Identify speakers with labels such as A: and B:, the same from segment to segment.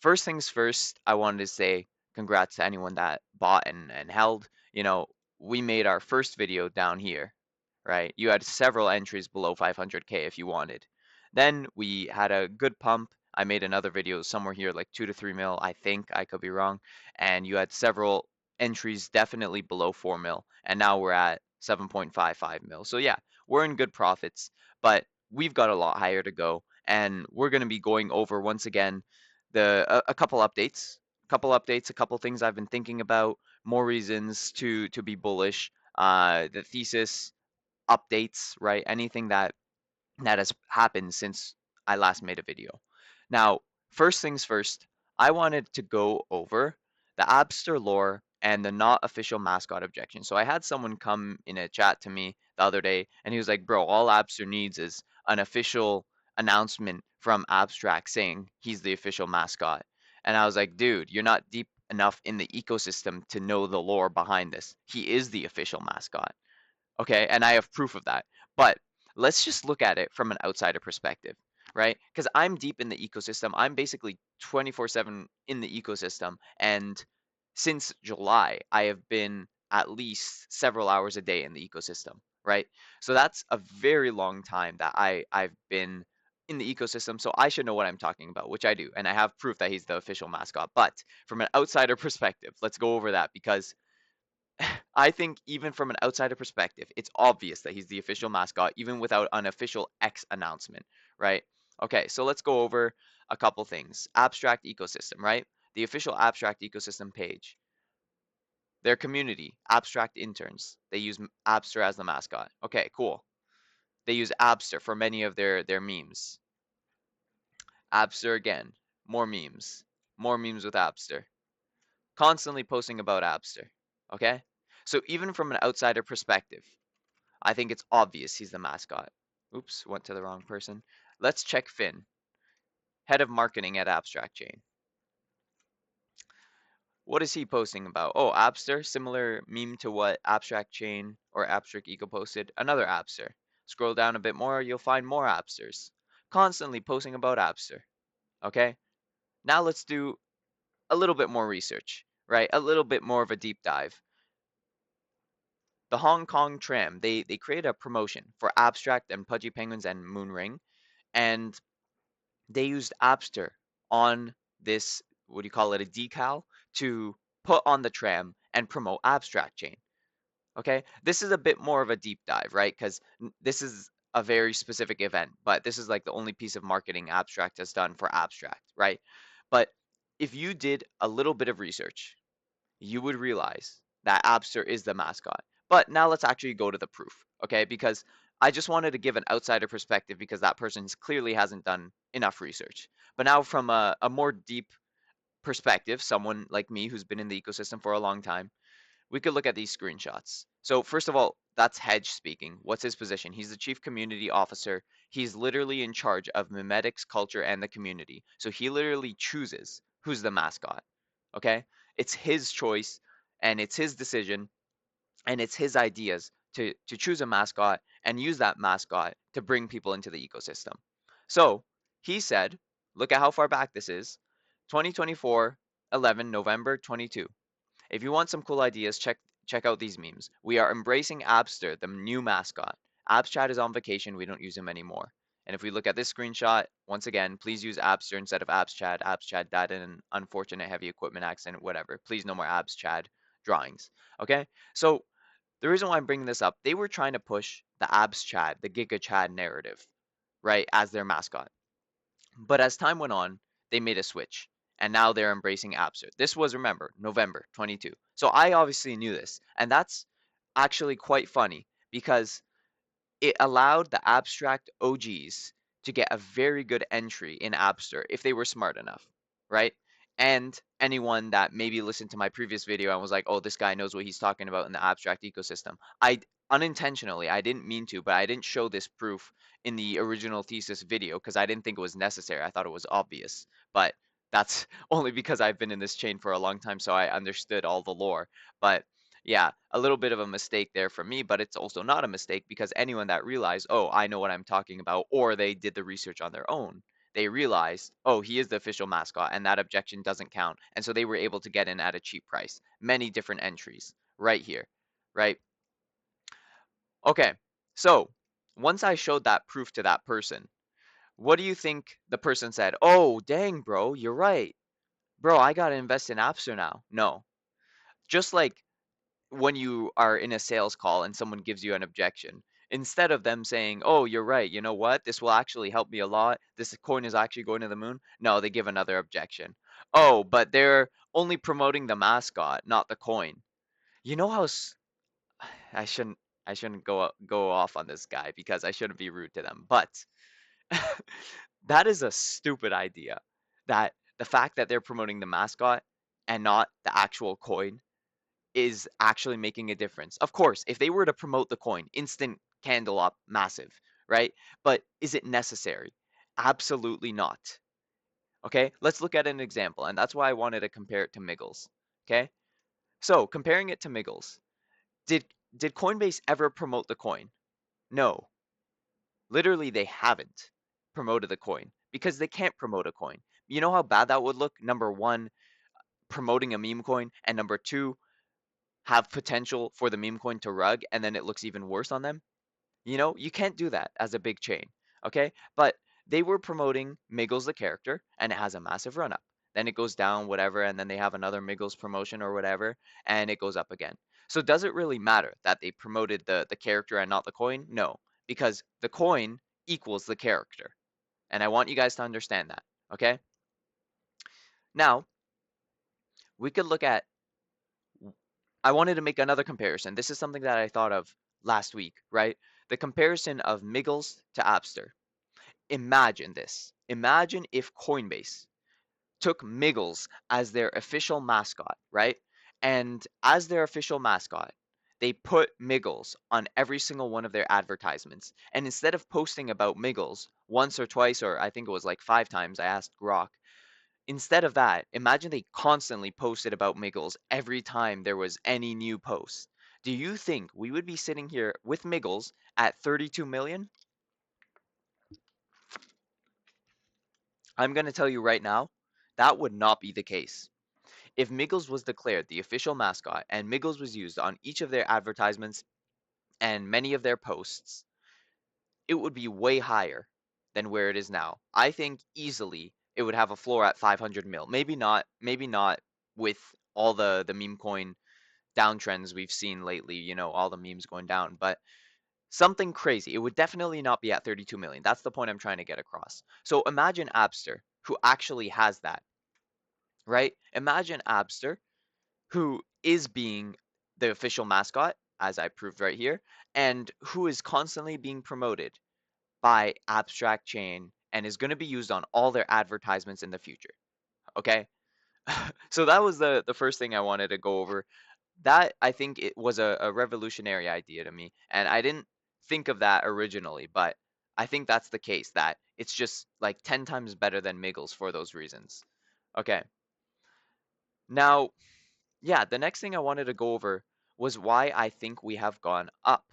A: first things first, I wanted to say congrats to anyone that bought and held. We made our first video down here, right? You had several entries below 500K if you wanted. Then we had a good pump. I made another video somewhere here, like 2 to 3 mil, I think. I could be wrong. And you had several entries definitely below 4 mil. And now we're at 7.55 mil. So yeah, we're in good profits, but we've got a lot higher to go. And we're going to be going over once again a couple updates, a couple things I've been thinking about, more reasons to be bullish. The thesis updates, right? Anything that has happened since I last made a video. Now, first things first, I wanted to go over the Abster lore and the not official mascot objection. So I had someone come in a chat to me the other day, and he was like, "Bro, all Abster needs is an official announcement from Abstract saying he's the official mascot." And I was like, "Dude, you're not deep enough in the ecosystem to know the lore behind this. He is the official mascot." Okay, and I have proof of that. But let's just look at it from an outsider perspective, right? Because I'm deep in the ecosystem. I'm basically 24/7 in the ecosystem. And since July, I have been at least several hours a day in the ecosystem, right? So that's a very long time that I've been in the ecosystem. So I should know what I'm talking about, which I do. And I have proof that he's the official mascot. But from an outsider perspective, let's go over that because I think even from an outsider perspective, it's obvious that he's the official mascot, even without an official X announcement, right? Okay, so let's go over a couple things. Abstract ecosystem, right? The official abstract ecosystem page. Their community, abstract interns. They use Abster as the mascot. Okay, cool. They use Abster for many of their memes. Abster again. More memes. More memes with Abster. Constantly posting about Abster. Okay? So even from an outsider perspective, I think it's obvious he's the mascot. Oops, went to the wrong person. Let's check Finn, head of marketing at Abstract Chain. What is he posting about? Oh, Abster, similar meme to what Abstract Chain or Abstract Eco posted. Another Abster. Scroll down a bit more, you'll find more Absters. Constantly posting about Abster. Okay? Now let's do a little bit more research, right? A little bit more of a deep dive. The Hong Kong tram, they created a promotion for Abstract and Pudgy Penguins and Moonring, and they used Abster on this, what do you call it, a decal to put on the tram and promote Abstract Chain. Okay, this is a bit more of a deep dive, right? Because this is a very specific event, but this is like the only piece of marketing Abstract has done for Abstract, right? But if you did a little bit of research, you would realize that Abster is the mascot. But now let's actually go to the proof, okay? Because I just wanted to give an outsider perspective because that person clearly hasn't done enough research. But now, from a more deep perspective, someone like me who's been in the ecosystem for a long time, we could look at these screenshots. So, first of all, that's Hedge speaking. What's his position? He's the chief community officer. He's literally in charge of memetics, culture, and the community. So, he literally chooses who's the mascot, okay? It's his choice and it's his decision and it's his ideas to choose a mascot and use that mascot to bring people into the ecosystem. So he said, look at how far back this is, 2024, 11, November 22. If you want some cool ideas, check out these memes. We are embracing Abster, the new mascot. Abstrad is on vacation, we don't use him anymore. And if we look at this screenshot, once again, please use Abster instead of Abschad. Abschad died in an unfortunate heavy equipment accident, whatever. Please no more Abschad drawings. Okay? So the reason why I'm bringing this up, they were trying to push the Abschad, the Giga Chad narrative, right, as their mascot. But as time went on, they made a switch. And now they're embracing Abster. This was, remember, November 22. So I obviously knew this. And that's actually quite funny because it allowed the abstract OGs to get a very good entry in Abster if they were smart enough, right? And anyone that maybe listened to my previous video and was like, oh, this guy knows what he's talking about in the abstract ecosystem. I unintentionally, I didn't mean to, but I didn't show this proof in the original thesis video because I didn't think it was necessary. I thought it was obvious. But that's only because I've been in this chain for a long time, so I understood all the lore. But yeah, a little bit of a mistake there for me, but it's also not a mistake because anyone that realized, oh, I know what I'm talking about, or they did the research on their own, they realized, oh, he is the official mascot, and that objection doesn't count. And so they were able to get in at a cheap price. Many different entries right here, right? Okay, so once I showed that proof to that person, what do you think the person said? Oh, dang, bro, you're right. Bro, I gotta invest in Abster now. No. Just like when you are in a sales call and someone gives you an objection, instead of them saying, oh, you're right, you know what? This will actually help me a lot. This coin is actually going to the moon. No, they give another objection. Oh, but they're only promoting the mascot, not the coin. You know how I shouldn't I shouldn't go off on this guy because I shouldn't be rude to them, but that is a stupid idea. That the fact that they're promoting the mascot and not the actual coin is actually making a difference. Of course, if they were to promote the coin, instant candle up, massive, right? But is it necessary? Absolutely not. Okay, let's look at an example, and that's why I wanted to compare it to Miggles. Okay, so comparing it to Miggles, did did Coinbase ever promote the coin? No, literally they haven't promoted the coin because they can't promote a coin. You know how bad that would look? Number one, promoting a meme coin, and number two, have potential for the meme coin to rug and then it looks even worse on them. You know, you can't do that as a big chain. Okay. But they were promoting Miggles the character and it has a massive run up. Then it goes down, whatever, and then they have another Miggles promotion or whatever, and it goes up again. So does it really matter that they promoted the character and not the coin? No, because the coin equals the character. And I want you guys to understand that. Okay. Now, we could look at I wanted to make another comparison. This is something that I thought of last week, right? The comparison of Miggles to Abster. Imagine this. Imagine if Coinbase took Miggles as their official mascot, right? And as their official mascot, they put Miggles on every single one of their advertisements. And instead of posting about Miggles once or twice, or I think it was like 5 times, I asked Grok, instead of that, imagine they constantly posted about Miggles every time there was any new post. Do you think we would be sitting here with Miggles at 32 million? I'm going to tell you right now, that would not be the case. If Miggles was declared the official mascot and Miggles was used on each of their advertisements and many of their posts, it would be way higher than where it is now. I think easily it would have a floor at 500 mil. Maybe not with all the meme coin downtrends we've seen lately, you know, all the memes going down, but something crazy. It would definitely not be at 32 million. That's the point I'm trying to get across. So imagine Abster, who actually has that, right? Imagine Abster, who is being the official mascot, as I proved right here, and who is constantly being promoted by Abstract Chain and is going to be used on all their advertisements in the future. Okay? So that was the first thing I wanted to go over. That I think it was a revolutionary idea to me, and I didn't think of that originally, but I think that's the case, that it's just like 10 times better than Miggles for those reasons. Okay. Now, yeah, the next thing I wanted to go over was why I think we have gone up.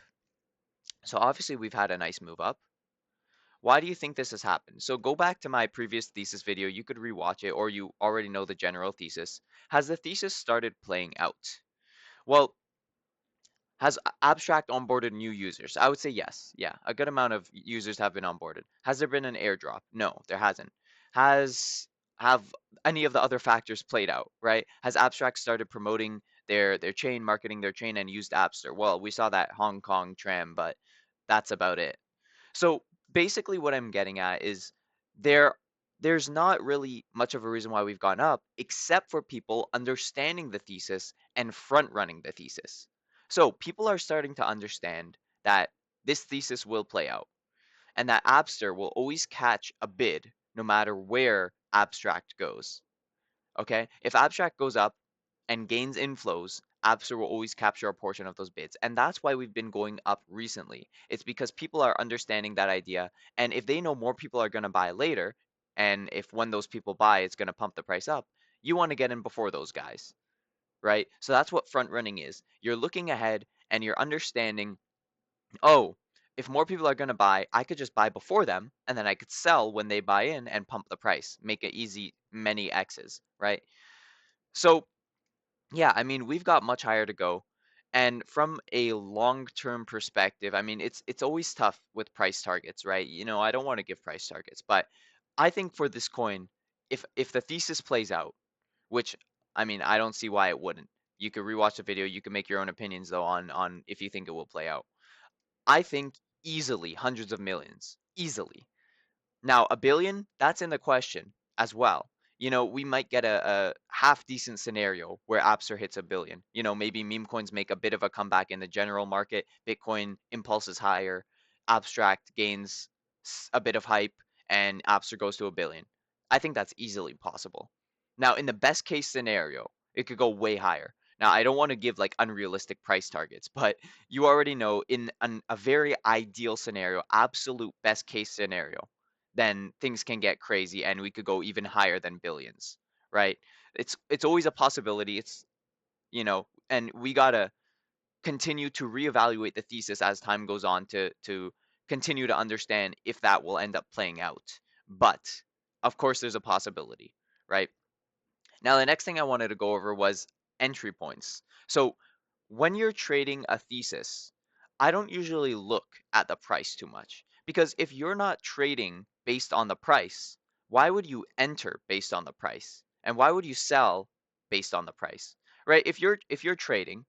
A: So obviously we've had a nice move up. Why do you think this has happened? So go back to my previous thesis video. You could rewatch it, or you already know the general thesis. Has the thesis started playing out? Well, has Abstract onboarded new users? I would say yes. Yeah, a good amount of users have been onboarded. Has there been an airdrop? No, there hasn't. Has have any of the other factors played out, right? Has Abstract started promoting their chain, marketing their chain, and used Abster? Well, we saw that Hong Kong tram, but that's about it. So basically what I'm getting at is there there's not really much of a reason why we've gone up except for people understanding the thesis and front running the thesis. So people are starting to understand that this thesis will play out and that Abster will always catch a bid no matter where Abstract goes. Okay? If Abstract goes up and gains inflows, Abster will always capture a portion of those bids. And that's why we've been going up recently. It's because people are understanding that idea. And if they know more people are going to buy later, and if when those people buy, it's going to pump the price up, you want to get in before those guys, right? So that's what front running is. You're looking ahead and you're understanding, oh, if more people are going to buy, I could just buy before them and then I could sell when they buy in and pump the price, make it easy, many X's, right? So, yeah, I mean, we've got much higher to go. And from a long-term perspective, I mean, it's always tough with price targets, right? I don't want to give price targets, but I think for this coin, if the thesis plays out, which I mean, I don't see why it wouldn't. You could rewatch the video, you can make your own opinions though on if you think it will play out. I think easily hundreds of millions, easily. Now, a billion, that's in the question as well. We might get a half decent scenario where Abster hits a billion. Maybe meme coins make a bit of a comeback in the general market. Bitcoin impulses higher, abstract gains a bit of hype, and Abster goes to a billion. I think that's easily possible. Now, in the best case scenario, it could go way higher. Now, I don't want to give like unrealistic price targets, but you already know in a very ideal scenario, absolute best case scenario, then things can get crazy and we could go even higher than billions, right? It's always a possibility. And we gotta continue to reevaluate the thesis as time goes on to continue to understand if that will end up playing out. But of course, there's a possibility, right? Now, the next thing I wanted to go over was entry points. So when you're trading a thesis, I don't usually look at the price too much because if you're not trading based on the price, why would you enter based on the price? And why would you sell based on the price? Right? If you're trading,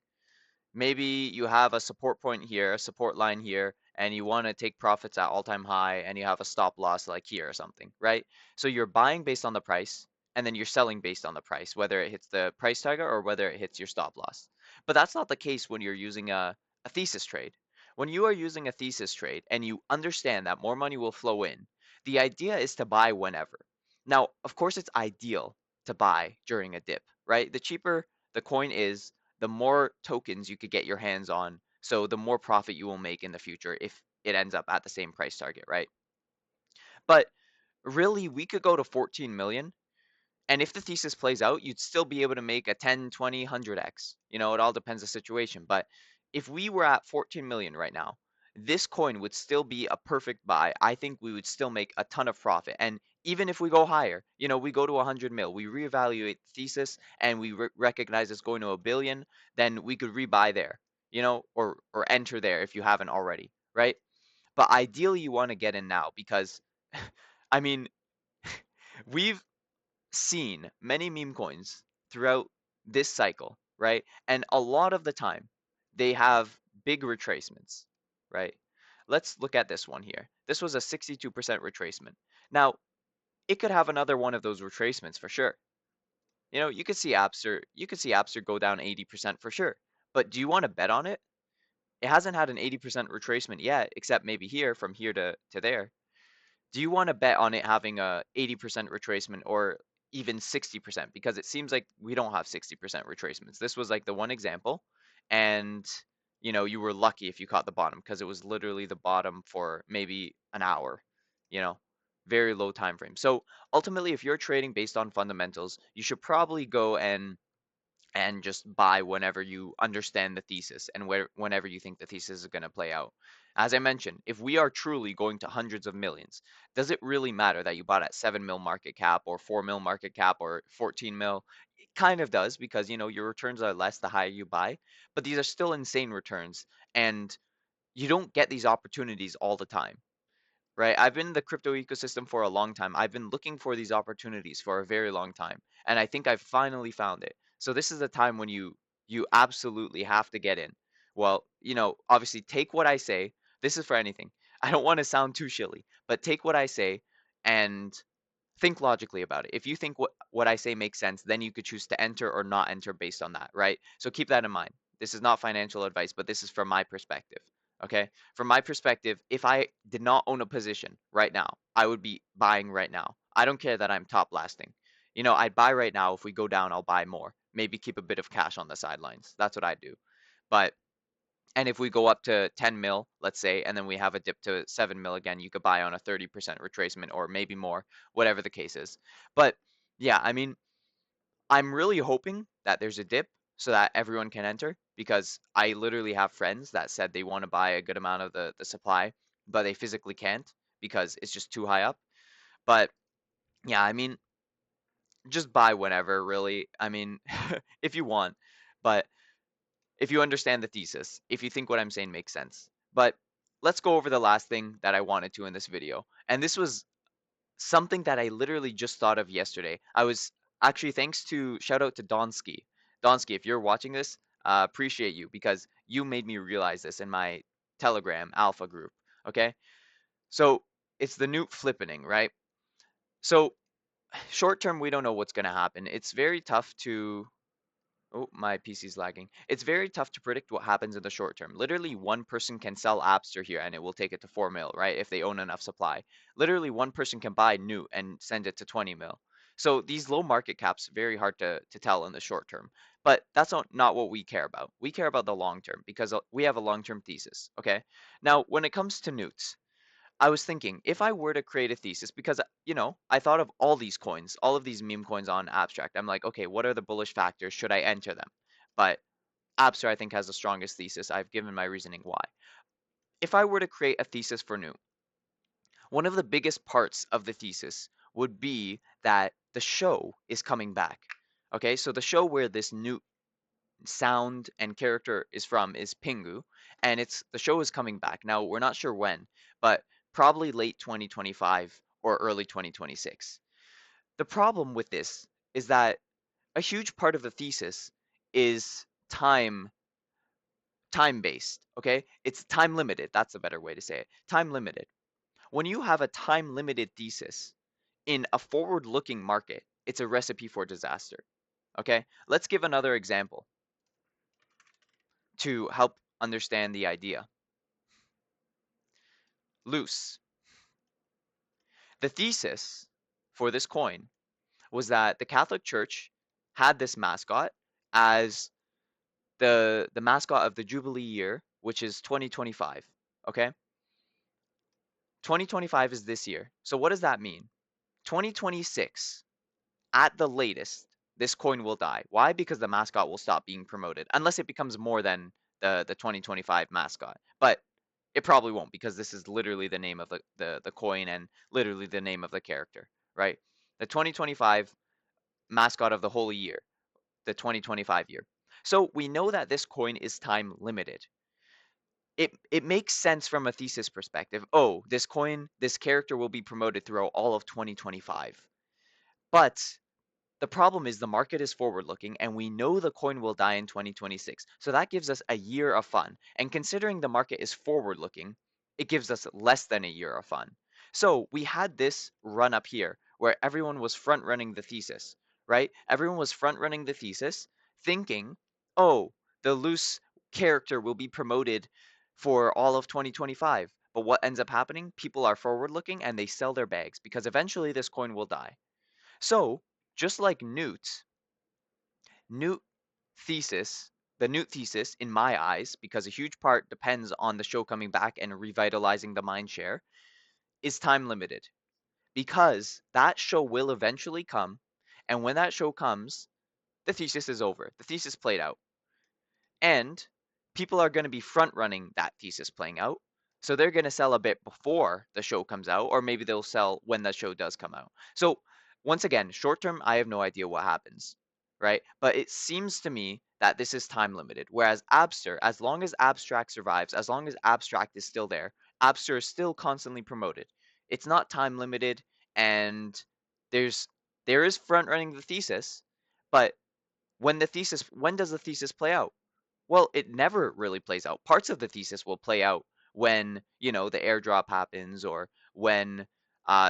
A: maybe you have a support point here, a support line here, and you want to take profits at all-time high and you have a stop loss like here or something, right? So you're buying based on the price and then you're selling based on the price, whether it hits the price target or whether it hits your stop loss. But that's not the case when you're using a thesis trade. When you are using a thesis trade and you understand that more money will flow in, the idea is to buy whenever. Now, of course, it's ideal to buy during a dip, right? The cheaper the coin is, the more tokens you could get your hands on, so the more profit you will make in the future if it ends up at the same price target, right? But really, we could go to 14 million, and if the thesis plays out, you'd still be able to make a 10, 20, 100x. It all depends the situation. But if we were at 14 million right now, this coin would still be a perfect buy. I think we would still make a ton of profit. And even if we go higher, we go to 100 mil, we reevaluate the thesis and we recognize it's going to a billion, then we could rebuy there, or enter there if you haven't already, right? But ideally, you want to get in now because, I mean, we've seen many meme coins throughout this cycle, right? And a lot of the time, they have big retracements, right? Let's look at this one here. This was a 62% retracement. Now, it could have another one of those retracements for sure. You could see Abster go down 80% for sure. But do you want to bet on it? It hasn't had an 80% retracement yet, except maybe here from here to there. Do you want to bet on it having a 80% retracement or even 60%? Because it seems like we don't have 60% retracements. This was like the one example, and you were lucky if you caught the bottom because it was literally the bottom for maybe an hour, you know, very low time frame. So ultimately, if you're trading based on fundamentals, you should probably go and just buy whenever you understand the thesis and whenever you think the thesis is going to play out. As I mentioned, if we are truly going to hundreds of millions, does it really matter that you bought at 7 mil market cap or 4 mil market cap or 14 mil? It kind of does because your returns are less the higher you buy, but these are still insane returns and you don't get these opportunities all the time, right? I've been in the crypto ecosystem for a long time. I've been looking for these opportunities for a very long time, and I think I've finally found it. So this is a time when you absolutely have to get in. Well, obviously take what I say. This is for anything. I don't want to sound too shilly, but take what I say and think logically about it. If you think what I say makes sense, then you could choose to enter or not enter based on that, right? So keep that in mind. This is not financial advice, but this is from my perspective. Okay? From my perspective, if I did not own a position right now, I would be buying right now. I don't care that I'm top lasting. I'd buy right now. If we go down, I'll buy more. Maybe keep a bit of cash on the sidelines. That's what I do. But and if we go up to 10 mil, let's say, and then we have a dip to 7 mil again, you could buy on a 30% retracement or maybe more, whatever the case is. But yeah, I mean, I'm really hoping that there's a dip so that everyone can enter. because I literally have friends that said they want to buy a good amount of the supply, but they physically can't because it's just too high up. But yeah, I mean, just buy whenever, really. I mean, if you want, but if you understand the thesis, if you think what I'm saying makes sense. But let's go over the last thing that I wanted to in this video. And this was something that I literally just thought of yesterday. I was actually, thanks to, shout out to Donsky. Donsky, if you're watching this, appreciate you because you made me realize this in my Telegram alpha group. Okay, so it's the Noot flippening, right? So short term, we don't know what's going to happen. It's very tough to. Oh, my PC's lagging. It's very tough to predict what happens in the short term. Literally, one person can sell Abster here and it will take it to 4 mil, right? If they own enough supply. Literally, one person can buy Noot and send it to 20 mil. So these low market caps, very hard to tell in the short term. But that's not what we care about. We care about the long term because we have a long term thesis, okay? Now, when it comes to Noots, I was thinking if I were to create a thesis, because I thought of all these coins, all of these meme coins on Abstract. I'm like, okay, what are the bullish factors? Should I enter them? But Abster, I think, has the strongest thesis. I've given my reasoning why. If I were to create a thesis for New, one of the biggest parts of the thesis would be that the show is coming back. Okay, so the show where this new sound and character is from is Pingu, and it's the show is coming back. Now we're not sure when, but probably late 2025 or early 2026. The problem with this is that a huge part of the thesis is time based, okay? It's time limited. That's a better way to say it. Time limited. When you have a time limited thesis in a forward looking market, it's a recipe for disaster. Okay? Let's give another example to help understand the idea. Loose. The thesis for this coin was that the Catholic Church had this mascot as the mascot of the Jubilee year, which is 2025. Okay? 2025 is this year. So what does that mean? 2026, at the latest, this coin will die. Why? Because the mascot will stop being promoted, unless it becomes more than the 2025 mascot. But it probably won't because this is literally the name of the coin and literally the name of the character, right? The 2025 mascot of the holy year, the 2025 year. So we know that this coin is time limited. It makes sense from a thesis perspective. Oh, this coin, this character will be promoted throughout all of 2025. But the problem is the market is forward looking and we know the coin will die in 2026. So that gives us a year of fun. And considering the market is forward looking, it gives us less than a year of fun. So we had this run up here where everyone was front running the thesis, right? Everyone was front running the thesis thinking, oh, the loose character will be promoted for all of 2025. But what ends up happening? People are forward looking and they sell their bags because eventually this coin will die. So, just like Noot thesis, the Noot thesis, in my eyes, because a huge part depends on the show coming back and revitalizing the mind share, is time limited. Because that show will eventually come, and when that show comes, the thesis is over. The thesis played out. And people are going to be front running that thesis playing out. So they're going to sell a bit before the show comes out, or maybe they'll sell when the show does come out. So once again, short term, I have no idea what happens, right? But it seems to me that this is time limited. Whereas Abster, as long as Abstract survives, as long as Abstract is still there, Abster is still constantly promoted. It's not time limited, and there's there is front running the thesis, but when does the thesis play out? Well, it never really plays out. Parts of the thesis will play out when, the airdrop happens or when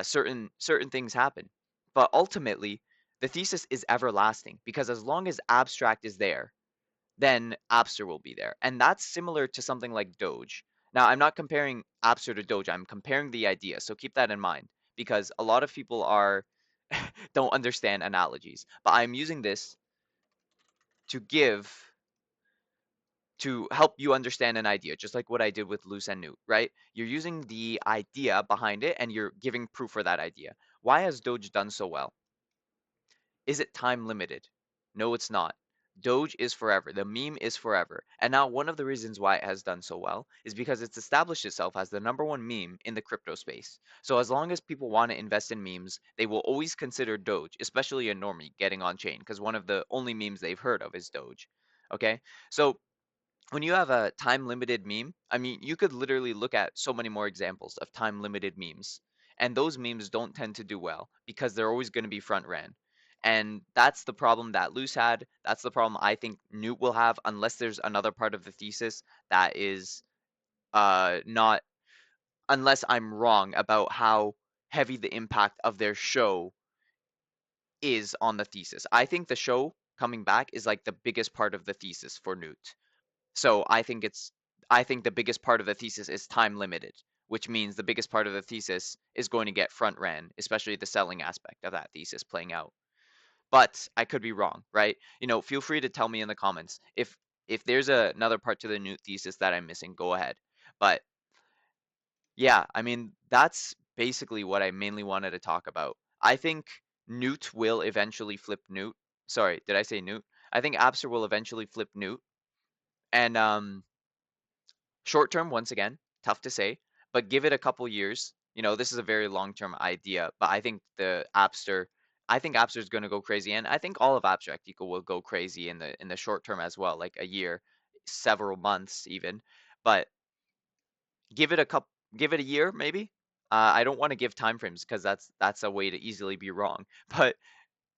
A: certain things happen. But ultimately, the thesis is everlasting because as long as abstract is there, then Abster will be there. And that's similar to something like Doge. Now, I'm not comparing Abster to Doge. I'm comparing the idea. So keep that in mind because a lot of people are don't understand analogies. But I'm using this to give to help you understand an idea, just like what I did with Loose and Newt, right? You're using the idea behind it and you're giving proof for that idea. Why has Doge done so well? Is it time limited? No, it's not. Doge is forever. The meme is forever. And now one of the reasons why it has done so well is because it's established itself as the number one meme in the crypto space. So as long as people want to invest in memes, they will always consider Doge, especially a normie getting on chain, because one of the only memes they've heard of is Doge. Okay? So when you have a time limited meme, I mean, you could literally look at so many more examples of time limited memes. And those memes don't tend to do well because they're always going to be front ran. And that's the problem that Luce had. That's the problem I think Newt will have unless there's another part of the thesis that is not, unless I'm wrong about how heavy the impact of their show is on the thesis. I think the show coming back is like the biggest part of the thesis for Newt. So I think the biggest part of the thesis is time limited, which means the biggest part of the thesis is going to get front ran, especially the selling aspect of that thesis playing out. But I could be wrong, right? Feel free to tell me in the comments if there's another part to the Newt thesis that I'm missing, go ahead. But yeah, I mean, that's basically what I mainly wanted to talk about. I think Newt will eventually flip Newt. Sorry, did I say Newt? I think Abster will eventually flip Newt. And short term, once again, tough to say, but give it a couple years. This is a very long term idea, but I think Appster is going to go crazy, and I think all of Abstract Eco will go crazy in the short term as well, like a year, several months even. But give it a couple, give it a year maybe. I don't want to give time frames because that's a way to easily be wrong. But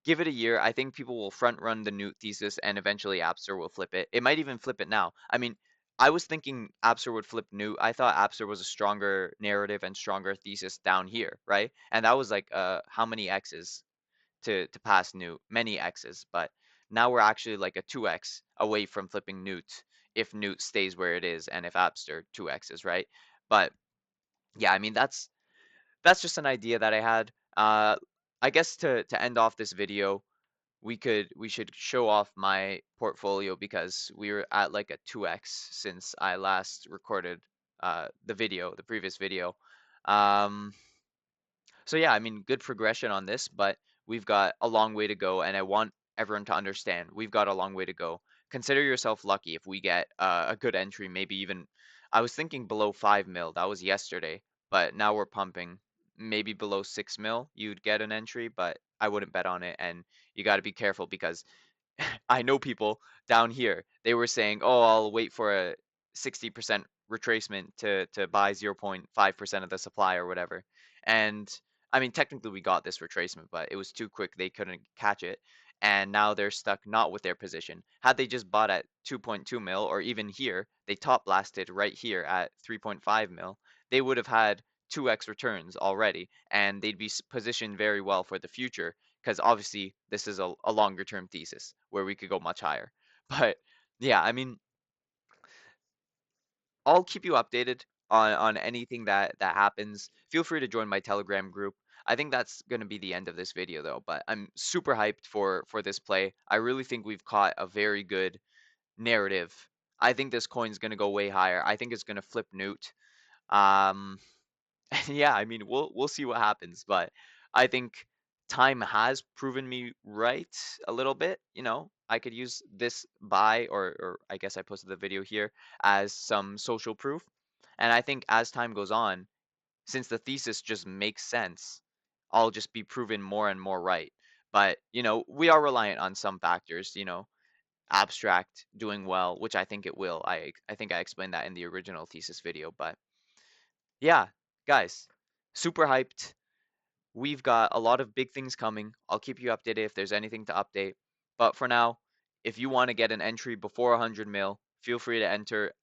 A: give it a year. I think people will front run the Newt thesis and eventually Abster will flip it. It might even flip it now. I mean, I was thinking Abster would flip Newt. I thought Abster was a stronger narrative and stronger thesis down here, right? And that was like how many X's to pass Newt? Many X's, but now we're actually like a 2x away from flipping Newt if Newt stays where it is and if Abster 2x's, right? But yeah, I mean that's just an idea that I had. I guess to end off this video, we should show off my portfolio because we were at like a 2x since I last recorded the previous video. Um, so yeah, I mean, good progression on this, but we've got a long way to go, and I want everyone to understand we've got a long way to go. Consider yourself lucky if we get a good entry, maybe even I was thinking below 5 mil. That was yesterday, but now we're pumping maybe below 6 mil. You'd get an entry, but I wouldn't bet on it, and you got to be careful because I know people down here, they were saying, "Oh, I'll wait for a 60% retracement to buy 0.5% of the supply or whatever." And I mean, technically we got this retracement, but it was too quick. They couldn't catch it. And now they're stuck not with their position. Had they just bought at 2.2 mil or even here, they top blasted right here at 3.5 mil, they would have had 2x returns already and they'd be positioned very well for the future because obviously this is a longer term thesis where we could go much higher. But yeah, I mean, I'll keep you updated on anything that happens. Feel free to join my Telegram group. I think that's going to be the end of this video though, but I'm super hyped for this play. I really think we've caught a very good narrative. I think this coin's going to go way higher. I think it's going to flip Newt. Um, yeah, I mean, we'll see what happens, but I think time has proven me right a little bit. I could use this buy or I guess I posted the video here as some social proof. And I think as time goes on, since the thesis just makes sense, I'll just be proven more and more right. But, we are reliant on some factors, abstract doing well, which I think it will. I think I explained that in the original thesis video, but yeah, guys, super hyped. We've got a lot of big things coming. I'll keep you updated if there's anything to update. But for now, if you want to get an entry before 100 mil, feel free to enter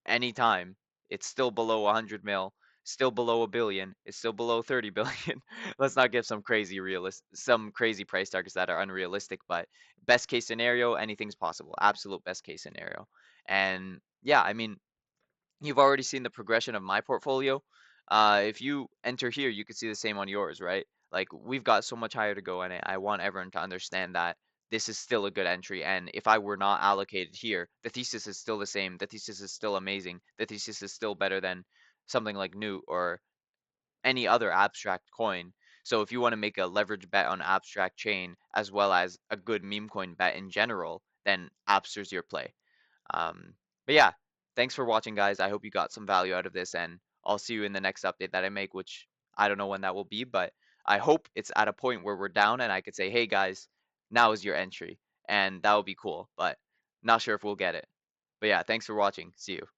A: anytime. It's still below 100 mil, still below a billion, it's still below 30 billion. Let's not give some crazy price targets that are unrealistic, but best case scenario, anything's possible. Absolute best case scenario. And yeah, I mean, you've already seen the progression of my portfolio. If you enter here, you can see the same on yours, right? Like we've got so much higher to go, and I want everyone to understand that this is still a good entry. And if I were not allocated here, the thesis is still the same. The thesis is still amazing. The thesis is still better than something like Newt or any other abstract coin. So if you want to make a leverage bet on abstract chain as well as a good meme coin bet in general, then Abster's your play. But yeah, thanks for watching, guys. I hope you got some value out of this, and I'll see you in the next update that I make, which I don't know when that will be, but I hope it's at a point where we're down and I could say, hey guys, now is your entry, and that would be cool, but not sure if we'll get it. But yeah, thanks for watching. See you.